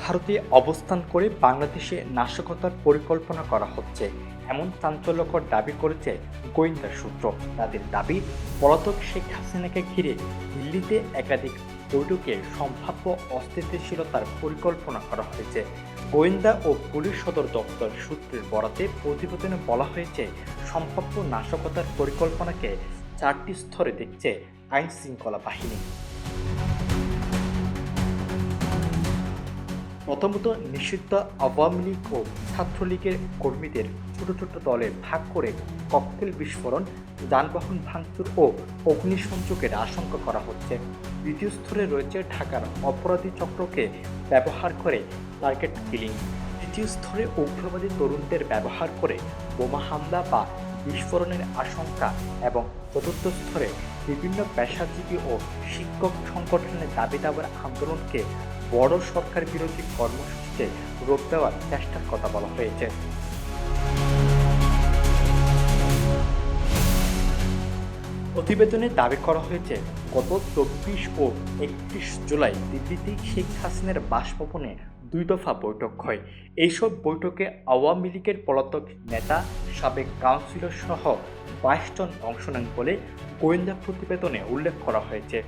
ভারতে অবস্থান করে বাংলাদেশে নাশকতার পরিকল্পনা করা হচ্ছে এমন চাঞ্চল্যকর দাবি করেছে গোয়েন্দা সূত্র। তাদের দাবি, পলাতক শেখ হাসিনাকে ঘিরে দিল্লিতে একাধিক বৈঠকে সম্ভাব্য অস্থিতিশীলতার পরিকল্পনা করা হয়েছে। গোয়েন্দা ও পুলিশ সদর দপ্তর সূত্রের বরাতে প্রতিবেদনে বলা হয়েছে, সম্ভাব্য নাশকতার পরিকল্পনাকে 4টি স্তরে দেখছে আইন শৃঙ্খলা বাহিনী। প্রথমত, নিষিদ্ধ আওয়ামী লীগ ও ছাত্রলীগের কর্মীদের ছোট ছোট দলে ভাগ করে ককটেল বিস্ফোরণ, যানবাহন ভাঙচুর ও অগ্নিসংযোগের আশঙ্কা করা হচ্ছে। দ্বিতীয় স্তরে রয়েছে ঢাকার অপরাধী চক্রকে ব্যবহার করে টার্গেট কিলিং। তৃতীয় স্তরে উগ্রবাদী তরুণদের ব্যবহার করে বোমা হামলা বা বিস্ফোরণের আশঙ্কা, এবং চতুর্থ স্তরে বিভিন্ন পেশাজীবী ও শিক্ষক সংগঠনের দাবি দাবার আন্দোলনকে বড় সরকার বিরোধী কর্মসূচিতে রূপ দেওয়ার চেষ্টার কথা বলা হয়েছে। প্রতিবেদনে দাবি করা হয়েছে, গত 24 ও 31 জুলাই দিল্লিতে শেখ হাসিনার বাসভবনে 2 দফা বৈঠক হয়। এইসব বৈঠকে আওয়ামী লীগের পলাতক নেতা, সাবেক কাউন্সিলর সহ 22 জন অংশ নেন বলে গোয়েন্দা প্রতিবেদনে উল্লেখ করা হয়েছে।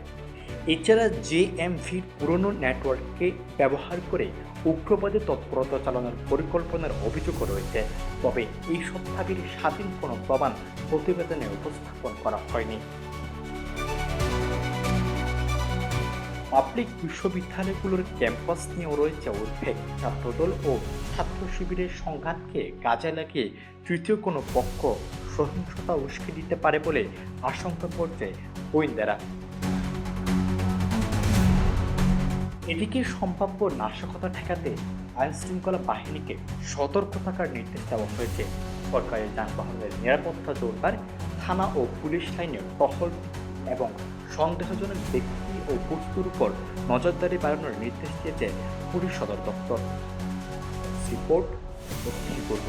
এছাড়া জেএমভির পুরনো নেটওয়ার্ককে ব্যবহার করে উগ্রবাদী তৎপরতা চালানোর পরিকল্পনার অভিযোগও রয়েছে। তবে এইসব দাবির স্বাধীন কোনো প্রমাণ প্রতিবেদনে উপস্থাপন করা হয়নি। পাবলিক বিশ্ববিদ্যালয়গুলোর ক্যাম্পাস নিয়েও রয়েছে উদ্বেগ। ছাত্রদল ও ছাত্র শিবিরের সংঘাতকে কাজে লাগিয়ে তৃতীয় কোনো পক্ষ সহিংসতা উস্কে দিতে পারে বলে আশঙ্কা করছে গোয়েন্দারা। এদিকে সম্ভাব্য নাশকতা ঠেকাতে আইনশৃঙ্খলা বাহিনীকে সতর্ক থাকার নির্দেশ দেওয়া হয়েছে। সরকারি যানবাহনের নিরাপত্তা জোরদার, থানা ও পুলিশ লাইনে টহল এবং সন্দেহজনক ব্যক্তি ও বস্তুর উপর নজরদারি বাড়ানোর নির্দেশ দিয়েছে পুলিশ সদর দপ্তর। রিপোর্ট, দক্ষিণ পূর্ব।